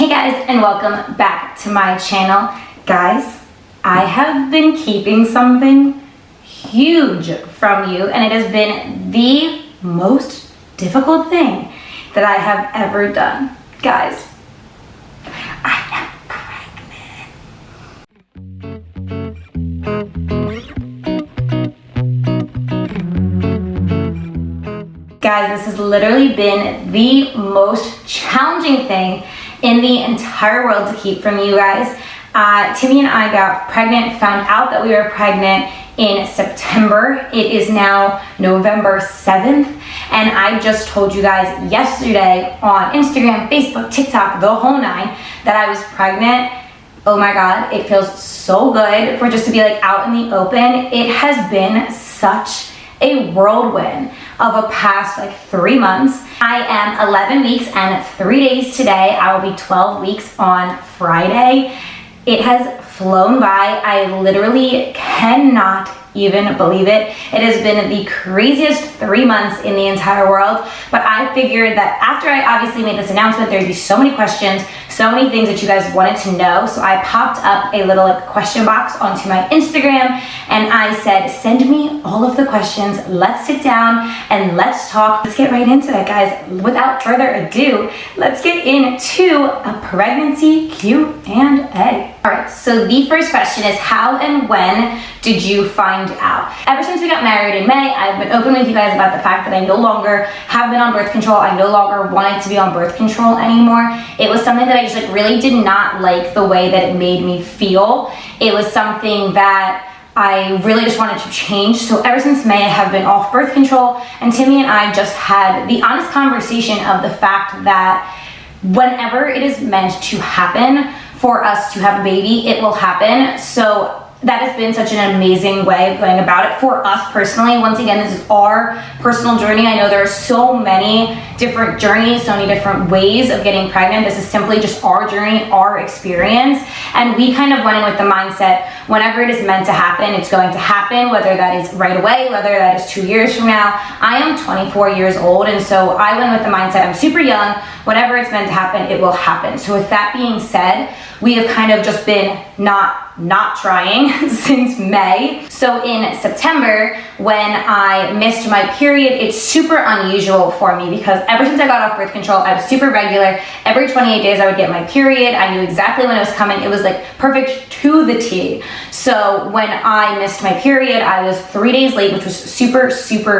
Hey guys, and welcome back to my channel. Guys, I have been keeping something huge from you, and it has been the most difficult thing that I have ever done. Guys, I am pregnant. Guys, this has literally been the most challenging thing in the entire world to keep from you guys. Timmy and I got pregnant, found out that we were pregnant in September. It is now November 7th, and I just told you guys yesterday on Instagram, Facebook, TikTok, the whole nine, that I was pregnant. Oh my God, it feels so good for just to be like out in the open. It has been such a whirlwind of a past like 3 months. I am 11 weeks and 3 days today. I will be 12 weeks on Friday. It has flown by. I literally cannot even believe it. It has been the craziest 3 months in the entire world, but I figured that after I obviously made this announcement, there'd be so many questions, so many things that you guys wanted to know. So I popped up a little question box onto my Instagram, and I said, send me all of the questions. Let's sit down and let's talk. Let's get right into it, guys. Without further ado, let's get into a pregnancy Q&A. All right, so the first question is, how and when did you find out? Ever since we got married in May, I've been open with you guys about the fact that I no longer have been on birth control. I no longer wanted to be on birth control anymore. It was something that I just really did not like the way that it made me feel. It was something that I really just wanted to change. So ever since May, I have been off birth control, and Timmy and I just had the honest conversation of the fact that whenever it is meant to happen for us to have a baby, it will happen. So that has been such an amazing way of going about it for us personally. Once again, this is our personal journey. I know there are so many different journeys, so many different ways of getting pregnant. This is simply just our journey, our experience. And we kind of went in with the mindset, whenever it is meant to happen, it's going to happen, whether that is right away, whether that is 2 years from now. I am 24 years old, and so I went with the mindset, I'm super young, whenever it's meant to happen, it will happen. So with that being said, we have kind of just been not trying since May. So in September, when I missed my period, it's super unusual for me because ever since I got off birth control, I was super regular. Every 28 days I would get my period. I knew exactly when it was coming. It was like perfect to the T. So when I missed my period, I was 3 days late, which was super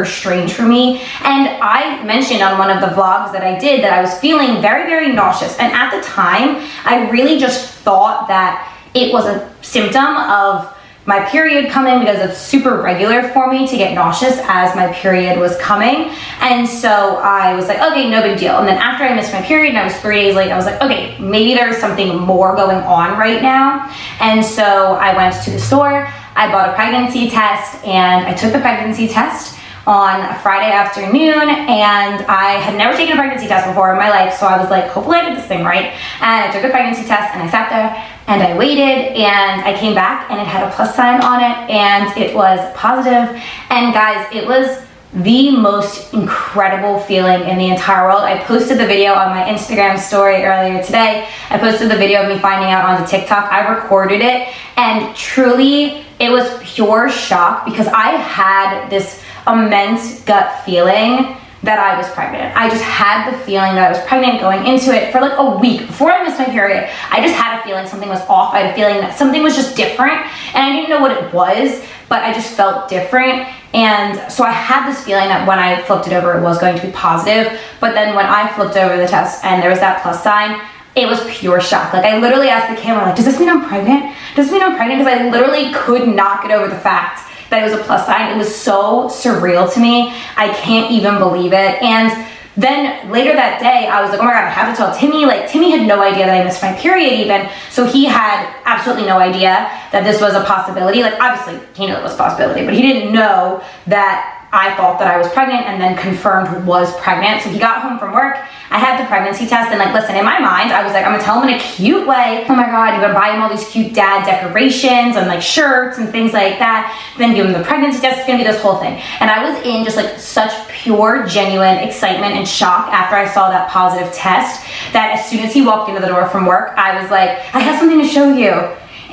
strange for me. And I mentioned on one of the vlogs that I did that I was feeling very nauseous. And at the time, I really just thought that it was a symptom of my period coming because it's super regular for me to get nauseous as my period was coming. And so I was like, okay, no big deal. And then after I missed my period and I was 3 days late, I was like, okay, maybe there's something more going on right now. And so I went to the store, I bought a pregnancy test, and I took the pregnancy test on a Friday afternoon, and I had never taken a pregnancy test before in my life, so I was like, hopefully I did this thing right. And I took a pregnancy test, and I sat there, and I waited, and I came back, and it had a plus sign on it, and it was positive. And guys, it was the most incredible feeling in the entire world. I posted the video on my Instagram story earlier today. I posted the video of me finding out onto TikTok. I recorded it, and truly, it was pure shock because I had this immense gut feeling that I was pregnant. I just had the feeling that I was pregnant going into it for like a week before I missed my period. I just had a feeling something was off. I had a feeling that something was just different, and I didn't know what it was, but I just felt different. And so I had this feeling that when I flipped it over, it was going to be positive. But then when I flipped over the test and there was that plus sign, it was pure shock. Like I literally asked the camera, like, does this mean I'm pregnant? Does this mean I'm pregnant? Because I literally could not get over the fact that it was a plus sign. It was so surreal to me. I can't even believe it. And then later that day, I was like, oh my God, I have to tell Timmy. Like Timmy had no idea that I missed my period even. So he had absolutely no idea that this was a possibility. Like obviously he knew it was a possibility, but he didn't know that I thought that I was pregnant and then confirmed was pregnant. So he got home from work, I had the pregnancy test, and like, listen, in my mind, I was like, I'm gonna tell him in a cute way. Oh my God, you're gonna buy him all these cute dad decorations and like shirts and things like that. Then give him the pregnancy test, it's gonna be this whole thing. And I was in just like such pure, genuine excitement and shock after I saw that positive test that as soon as he walked into the door from work, I was like, I have something to show you.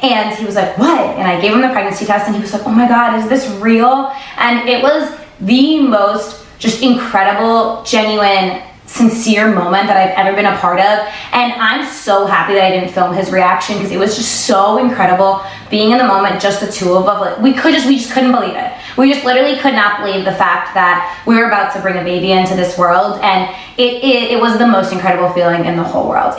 And he was like, what? And I gave him the pregnancy test and he was like, oh my God, is this real? And it was the most just incredible, genuine, sincere moment that I've ever been a part of. And I'm so happy that I didn't film his reaction because it was just so incredible being in the moment, just the two of us. Like, we just couldn't believe it. We just literally could not believe the fact that we were about to bring a baby into this world. And it was the most incredible feeling in the whole world.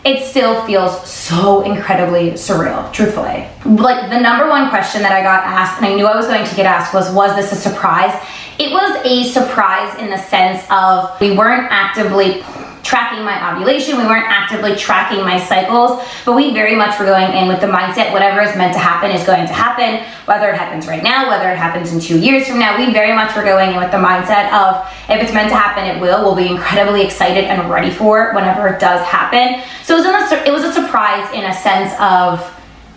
It still feels so incredibly surreal, truthfully. Like, the number one question that I got asked, and I knew I was going to get asked, was this a surprise? It was a surprise in the sense of we weren't actively tracking my ovulation, we weren't actively tracking my cycles, but we very much were going in with the mindset whatever is meant to happen is going to happen, whether it happens right now, whether it happens in 2 years from now. We very much were going in with the mindset of if it's meant to happen, it will. We'll be incredibly excited and ready for it whenever it does happen. So it was a surprise in a sense of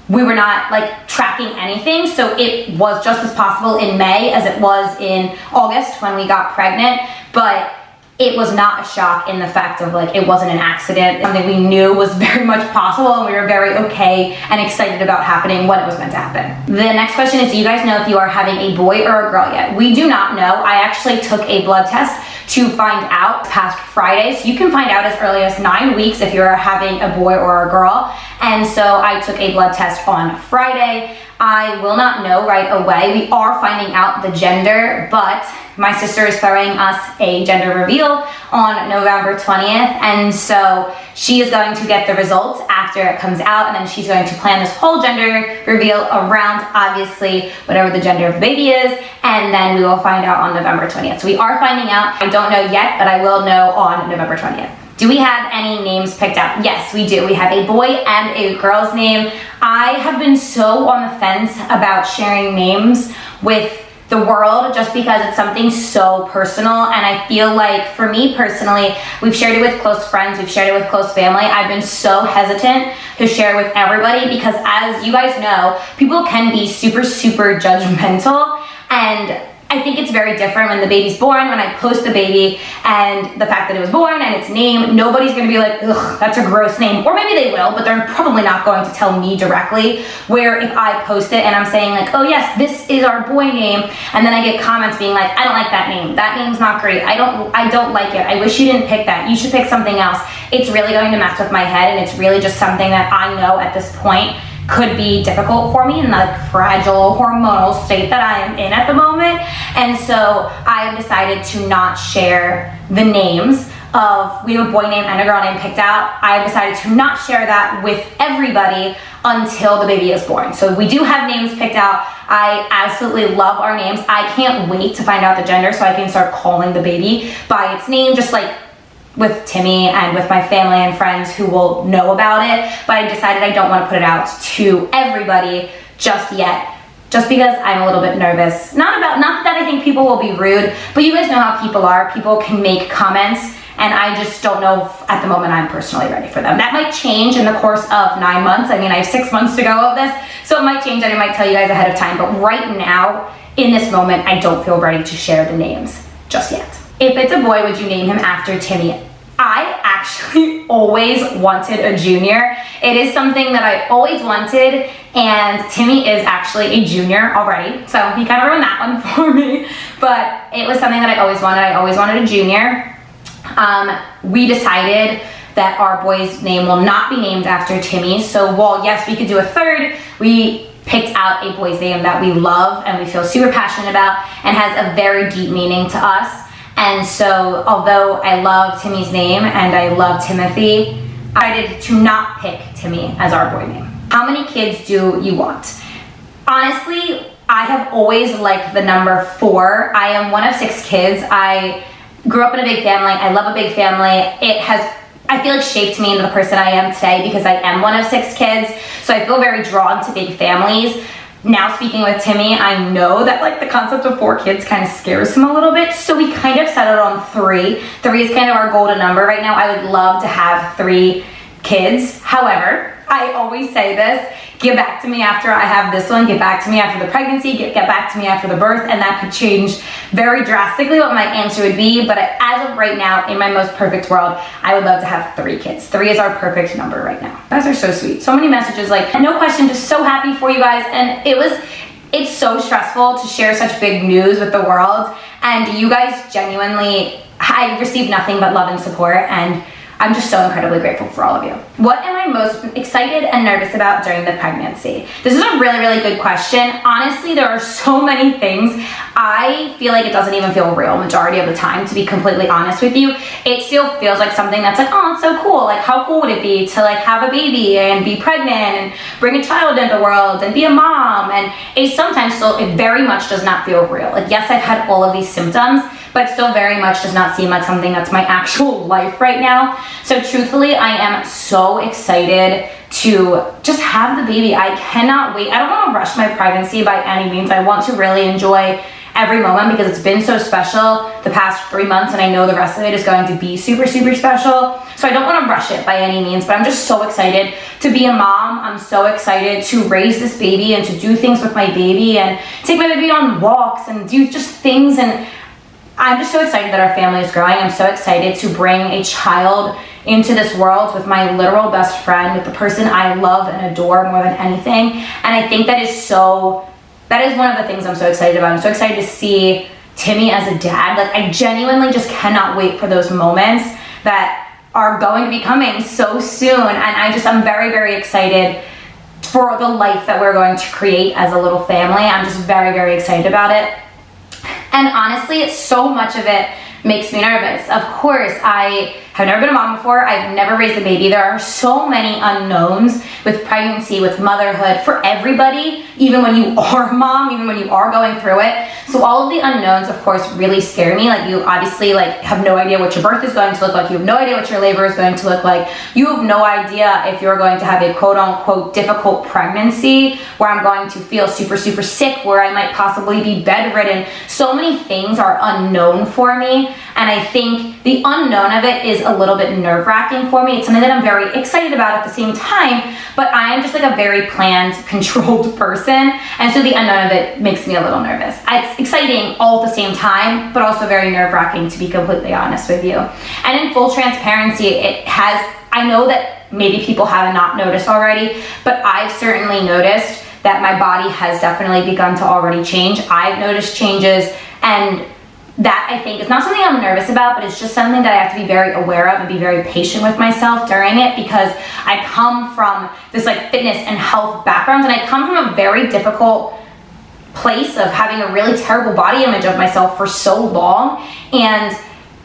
we were not like tracking anything. So it was just as possible in May as it was in August when we got pregnant, but it was not a shock in the fact of like it wasn't an accident, something we knew was very much possible and we were very okay and excited about happening when it was meant to happen. The next question is, do you guys know if you are having a boy or a girl yet? We do not know. I actually took a blood test to find out past Friday. So you can find out as early as 9 weeks if you're having a boy or a girl. And so I took a blood test on Friday. I will not know right away. We are finding out the gender, but my sister is throwing us a gender reveal on November 20th. And so she is going to get the results after it comes out. And then she's going to plan this whole gender reveal around, obviously, whatever the gender of the baby is. And then we will find out on November 20th. So we are finding out. I don't know yet, but I will know on November 20th. Do we have any names picked out? Yes, we do. We have a boy and a girl's name. I have been so on the fence about sharing names with the world just because it's something so personal, and I feel like for me personally, we've shared it with close friends, we've shared it with close family. I've been so hesitant to share with everybody because, as you guys know, people can be super judgmental, and I think it's very different when the baby's born. When I post the baby and the fact that it was born and its name, nobody's gonna be like, ugh, that's a gross name. Or maybe they will, but they're probably not going to tell me directly. Where if I post it and I'm saying like, oh yes, this is our boy name, and then I get comments being like, I don't like that name. That name's not great. I don't like it. I wish you didn't pick that. You should pick something else. It's really going to mess with my head, and it's really just something that I know at this point could be difficult for me in the fragile hormonal state that I am in at the moment. And so I have decided to not share the names of, we have a boy name and a girl name picked out. I have decided to not share that with everybody until the baby is born. So we do have names picked out. I absolutely love our names. I can't wait to find out the gender so I can start calling the baby by its name, just like with Timmy and with my family and friends who will know about it. But I decided I don't want to put it out to everybody just yet, just because I'm a little bit nervous. Not that I think people will be rude, but you guys know how people are. People can make comments, and I just don't know if at the moment I'm personally ready for them. That might change in the course of 9 months. I mean, I have 6 months to go of this, so it might change and I might tell you guys ahead of time. But right now, in this moment, I don't feel ready to share the names just yet. If it's a boy, would you name him after Timmy? I actually always wanted a junior. It is something that I always wanted, and Timmy is actually a junior already, so he kind of ruined that one for me, but it was something that I always wanted. I always wanted a junior. We decided that our boy's name will not be named after Timmy, so while yes, we could do a third, we picked out a boy's name that we love and we feel super passionate about and has a very deep meaning to us. And so, although I love Timmy's name and I love Timothy, I decided to not pick Timmy as our boy name. How many kids do you want? Honestly, I have always liked the number 4. I am one of 6 kids. I grew up in a big family. I love a big family. It has, I feel like, shaped me into the person I am today because I am one of 6 kids. So I feel very drawn to big families. now speaking with Timmy, I know that like the concept of 4 kids kind of scares him a little bit. So we kind of settled on 3. 3 is kind of our golden number right now. I would love to have 3 kids. However, I always say this, get back to me after I have this one, get back to me after the pregnancy, get back to me after the birth, and that could change very drastically what my answer would be. But as of right now, in my most perfect world, I would love to have 3 kids. 3 is our perfect number right now. You guys are so sweet. So many messages, like, no question, just so happy for you guys. And it's so stressful to share such big news with the world. And you guys genuinely, I received nothing but love and support, and I'm just so incredibly grateful for all of you. What am I most excited and nervous about during the pregnancy? This is a really, really good question. Honestly, there are so many things. I feel like it doesn't even feel real majority of the time, to be completely honest with you. It still feels like something that's like, oh, it's so cool. Like, how cool would it be to like have a baby and be pregnant and bring a child into the world and be a mom? And it sometimes still, it very much does not feel real. Like, yes, I've had all of these symptoms, but still very much does not seem like something that's my actual life right now. So truthfully, I am so excited to just have the baby. I cannot wait. I don't want to rush my pregnancy by any means. I want to really enjoy every moment because it's been so special the past 3 months, and I know the rest of it is going to be super, super special. So I don't want to rush it by any means, but I'm just so excited to be a mom. I'm so excited to raise this baby and to do things with my baby and take my baby on walks and do just things. And I'm just so excited that our family is growing. I'm so excited to bring a child into this world with my literal best friend, with the person I love and adore more than anything. And I think that is one of the things I'm so excited about. I'm so excited to see Timmy as a dad. Like, I genuinely just cannot wait for those moments that are going to be coming so soon. And I'm very, very excited for the life that we're going to create as a little family. I'm just very, very excited about it. And honestly, so much of it makes me nervous. Of course, I have never been a mom before. I've never raised a baby. There are so many unknowns with pregnancy, with motherhood, for everybody, even when you are a mom, even when you are going through it. So all of the unknowns, of course, really scare me. Like, you obviously have no idea what your birth is going to look like. You have no idea what your labor is going to look like. You have no idea if you're going to have a quote unquote difficult pregnancy where I'm going to feel super, super sick, where I might possibly be bedridden. So many things are unknown for me. And I think the unknown of it is a little bit nerve-wracking for me. It's something that I'm very excited about at the same time, but I am just like a very planned, controlled person. And so the unknown of it makes me a little nervous. It's exciting all at the same time, but also very nerve-wracking, to be completely honest with you. And in full transparency, I know that maybe people have not noticed already, but I've certainly noticed that my body has definitely begun to already change. I've noticed changes, and that I think is not something I'm nervous about, but it's just something that I have to be very aware of and be very patient with myself during it, because I come from this like fitness and health background, and I come from a very difficult place of having a really terrible body image of myself for so long. And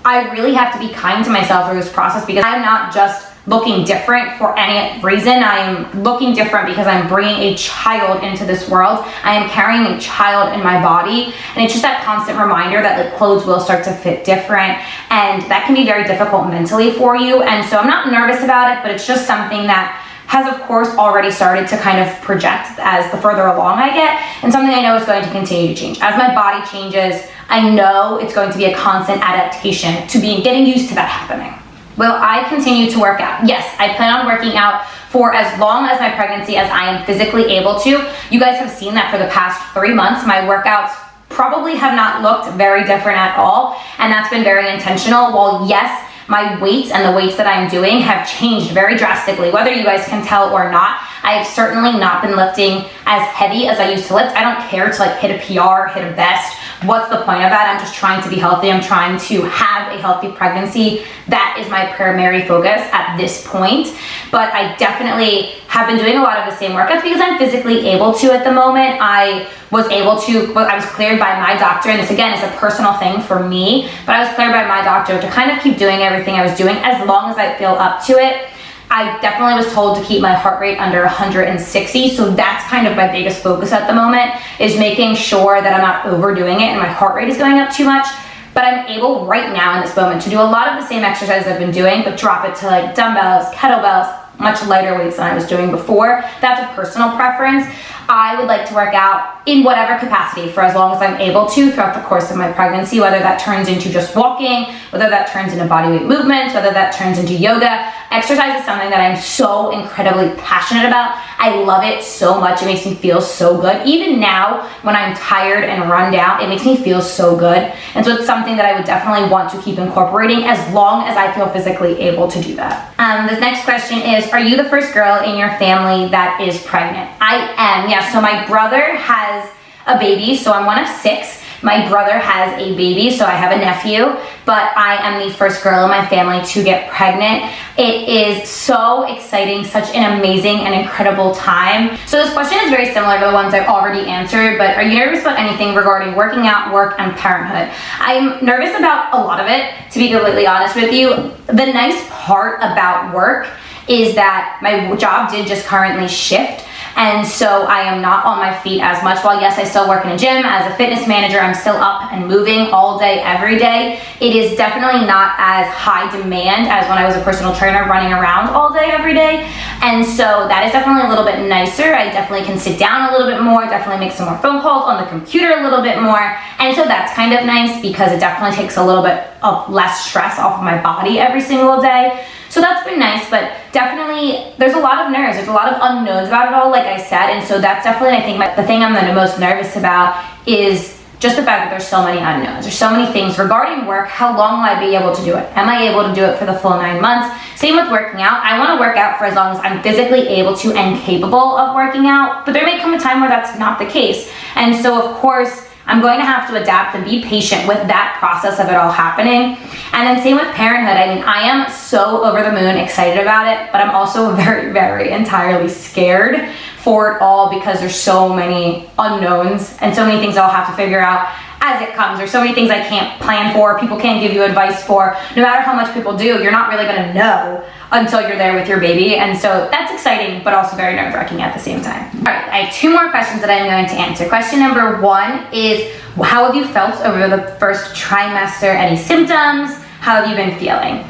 I really have to be kind to myself through this process, because I'm not just looking different for any reason. I am looking different because I'm bringing a child into this world. I am carrying a child in my body, and it's just that constant reminder that the clothes will start to fit different, and that can be very difficult mentally for you. And so I'm not nervous about it, but it's just something that has of course already started to kind of project as the further along I get, and something I know is going to continue to change. As my body changes, I know it's going to be a constant adaptation to getting used to that happening. Will I continue to work out? Yes, I plan on working out for as long as my pregnancy as I am physically able to. You guys have seen that for the past 3 months. My workouts probably have not looked very different at all, and that's been very intentional. While yes, my weights and the weights that I'm doing have changed very drastically, whether you guys can tell or not. I have certainly not been lifting as heavy as I used to lift. I don't care to like hit a PR, hit a best. What's the point of that? I'm just trying to be healthy. I'm trying to have a healthy pregnancy. That is my primary focus at this point. But I definitely have been doing a lot of the same workouts because I'm physically able to at the moment. I was cleared by my doctor, and this again is a personal thing for me, but I was cleared by my doctor to kind of keep doing everything I was doing as long as I feel up to it. I definitely was told to keep my heart rate under 160, so that's kind of my biggest focus at the moment, is making sure that I'm not overdoing it and my heart rate is going up too much. But I'm able right now in this moment to do a lot of the same exercises I've been doing, but drop it to like dumbbells, kettlebells, much lighter weights than I was doing before. That's a personal preference. I would like to work out in whatever capacity for as long as I'm able to throughout the course of my pregnancy, whether that turns into just walking, whether that turns into bodyweight movements, whether that turns into yoga. Exercise is something that I'm so incredibly passionate about. I love it so much. It makes me feel so good. Even now, when I'm tired and run down, it makes me feel so good. And so it's something that I would definitely want to keep incorporating as long as I feel physically able to do that. This next question is, are you the first girl in your family that is pregnant? I am, yeah. So my brother has a baby, so I'm one of 6. My brother has a baby, so I have a nephew, but I am the first girl in my family to get pregnant. It is so exciting, such an amazing and incredible time. So this question is very similar to the ones I've already answered, but are you nervous about anything regarding working out, work, and parenthood? I'm nervous about a lot of it, to be completely honest with you. The nice part about work is that my job did just currently shift. And so I am not on my feet as much. While yes, I still work in a gym as a fitness manager, I'm still up and moving all day, every day. It is definitely not as high demand as when I was a personal trainer running around all day, every day. And so that is definitely a little bit nicer. I definitely can sit down a little bit more, definitely make some more phone calls on the computer a little bit more. And so that's kind of nice because it definitely takes a little bit of less stress off of my body every single day. So that's been nice, but definitely there's a lot of nerves. There's a lot of unknowns about it all, like I said. And so that's definitely, I think, the thing I'm the most nervous about is just the fact that there's so many unknowns. There's so many things regarding work. How long will I be able to do it? Am I able to do it for the full 9 months? Same with working out. I want to work out for as long as I'm physically able to and capable of working out, but there may come a time where that's not the case. And so of course, I'm going to have to adapt and be patient with that process of it all happening. And then same with parenthood. I mean, I am so over the moon excited about it, but I'm also very, very entirely scared for it all because there's so many unknowns and so many things I'll have to figure out as it comes. There's so many things I can't plan for, people can't give you advice for. No matter how much people do, you're not really gonna know until you're there with your baby. And so that's exciting, but also very nerve-wracking at the same time. All right, I have 2 more questions that I'm going to answer. Question number 1 is, how have you felt over the first trimester? Any symptoms? How have you been feeling?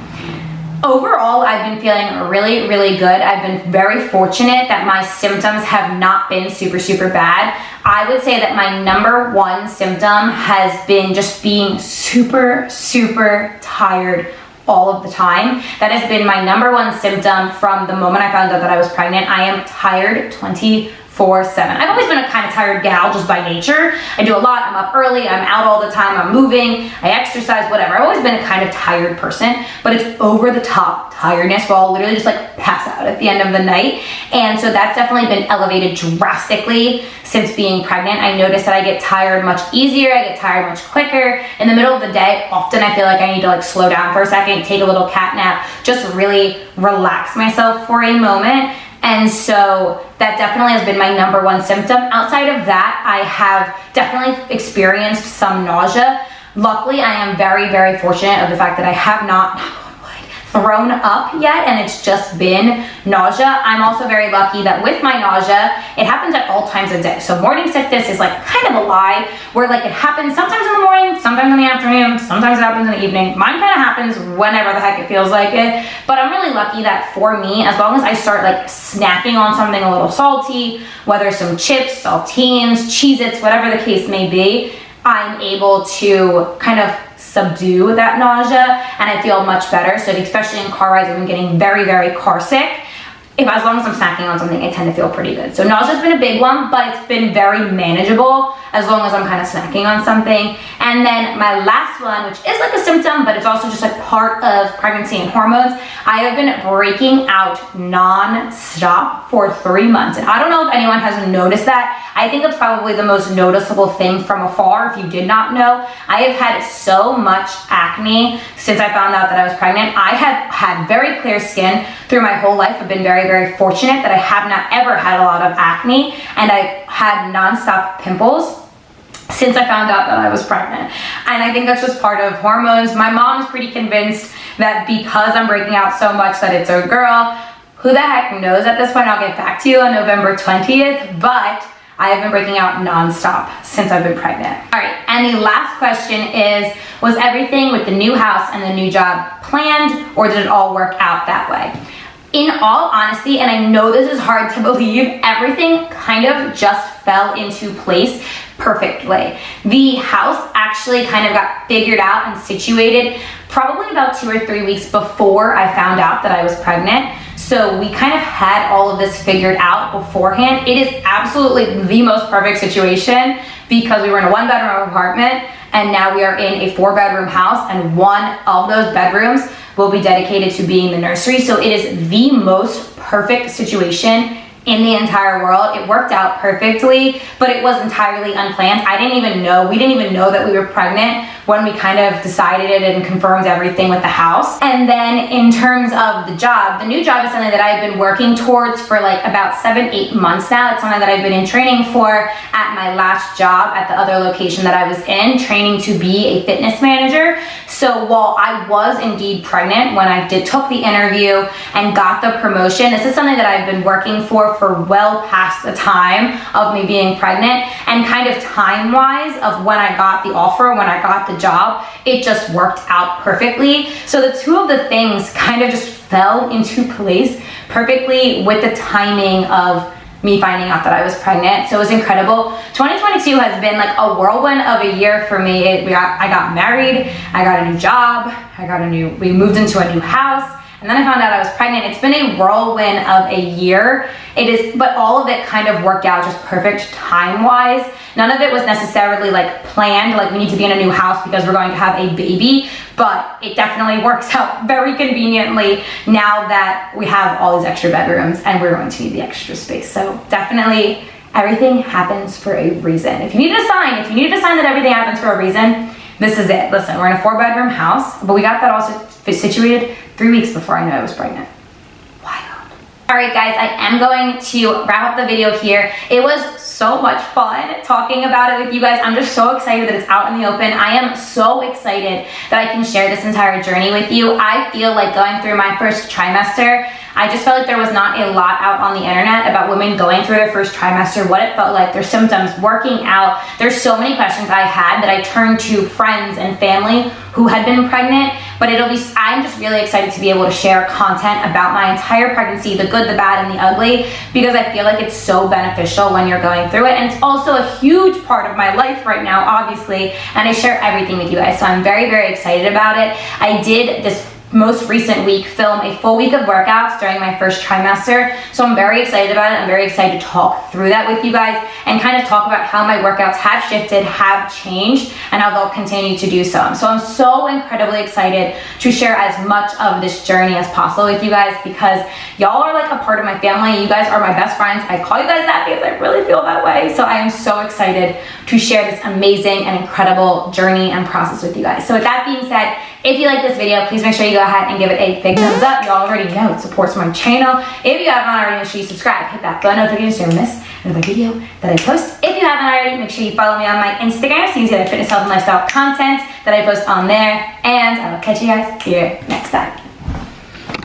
Overall, I've been feeling really, really good. I've been very fortunate that my symptoms have not been super, super bad. I would say that my number 1 symptom has been just being super, super tired all of the time. That has been my number 1 symptom from the moment I found out that I was pregnant. I am tired 24/7. I've always been a kind of tired gal just by nature. I do a lot, I'm up early, I'm out all the time, I'm moving, I exercise, whatever. I've always been a kind of tired person, but it's over the top tiredness where I'll literally just like pass out at the end of the night. And so that's definitely been elevated drastically since being pregnant. I notice that I get tired much easier, I get tired much quicker. In the middle of the day, often I feel like I need to like slow down for a second, take a little cat nap, just really relax myself for a moment. And so that definitely has been my number 1 symptom. Outside of that, I have definitely experienced some nausea. Luckily, I am very, very fortunate of the fact that I have not thrown up yet, and it's just been nausea. I'm also very lucky that with my nausea, it happens at all times of day. So morning sickness is like kind of a lie, where like it happens sometimes in the morning, sometimes in the afternoon, sometimes it happens in the evening. Mine kind of happens whenever the heck it feels like it. But I'm really lucky that for me, as long as I start like snacking on something a little salty, whether some chips, saltines, Cheez-Its, whatever the case may be, I'm able to kind of subdue that nausea and I feel much better. So especially in car rides, I've been getting very, very car sick. As long as I'm snacking on something, I tend to feel pretty good. So nausea's been a big one, but it's been very manageable as long as I'm kind of snacking on something. And then my last one, which is like a symptom, but it's also just like part of pregnancy and hormones. I have been breaking out non-stop for 3 months. And I don't know if anyone has noticed that. I think that's probably the most noticeable thing from afar, if you did not know. I have had so much acne since I found out that I was pregnant. I have had very clear skin through my whole life. I've been very, very fortunate that I have not ever had a lot of acne, and I had non-stop pimples since I found out that I was pregnant. And I think that's just part of hormones. My mom's pretty convinced that because I'm breaking out so much that it's a girl. Who the heck knows at this point? I'll get back to you on November 20th, but I have been breaking out non-stop since I've been pregnant. All right, and the last question is, was everything with the new house and the new job planned, or did it all work out that way? in all honesty, and I know this is hard to believe, everything kind of just fell into place perfectly. The house actually kind of got figured out and situated probably about 2 or 3 weeks before I found out that I was pregnant. So we kind of had all of this figured out beforehand. It is absolutely the most perfect situation because we were in a 1-bedroom apartment and now we are in a 4-bedroom house, and one of those bedrooms will be dedicated to being the nursery. So it is the most perfect situation in the entire world. It worked out perfectly, but it was entirely unplanned. We didn't even know that we were pregnant when we kind of decided it and confirmed everything with the house. And then in terms of the job, the new job is something that I've been working towards for like about 7-8 months now. It's something that I've been in training for at my last job at the other location that I was in, training to be a fitness manager. So while I was indeed pregnant when I took the interview and got the promotion, this is something that I've been working for well past the time of me being pregnant, and kind of time-wise of when I got the offer, when I got the job, it just worked out perfectly. So the two of the things kind of just fell into place perfectly with the timing of me finding out that I was pregnant. So it was incredible. 2022 has been like a whirlwind of a year for me. I got married, I got a new job, we moved into a new house, and then I found out I was pregnant. It's been a whirlwind of a year. But all of it kind of worked out just perfect time-wise. None of it was necessarily like planned, like we need to be in a new house because we're going to have a baby, but it definitely works out very conveniently now that we have all these extra bedrooms and we're going to need the extra space. So definitely everything happens for a reason. If you needed a sign that everything happens for a reason, this is it. Listen, we're in a 4-bedroom house, but we got that also situated 3 weeks before I knew I was pregnant. Wild. All right, guys, I am going to wrap up the video here. It was so much fun talking about it with you guys. I'm just so excited that it's out in the open. I am so excited that I can share this entire journey with you. I feel like going through my first trimester, I just felt like there was not a lot out on the internet about women going through their first trimester, what it felt like, their symptoms, working out. There's so many questions I had that I turned to friends and family who had been pregnant, but I'm just really excited to be able to share content about my entire pregnancy, the good, the bad, and the ugly, because I feel like it's so beneficial when you're going through it. And it's also a huge part of my life right now, obviously, and I share everything with you guys. So I'm very, very excited about it. I did this most recent week film a full week of workouts during my first trimester, so I'm very excited about it. I'm very excited to talk through that with you guys and kind of talk about how my workouts have shifted, have changed, and how they'll continue to do so. So I'm so incredibly excited to share as much of this journey as possible with you guys, because y'all are like a part of my family. You guys are my best friends. I call you guys that because I really feel that way. So I am so excited to share this amazing and incredible journey and process with you guys. So with that being said, if you like this video, please make sure you go ahead and give it a big thumbs up. You already know it supports my channel. If you haven't already, make sure you subscribe. Hit that bell notification so you don't miss another video that I post. If you haven't already, make sure you follow me on my Instagram so you can see the fitness, health, and lifestyle content that I post on there. And I will catch you guys here next time.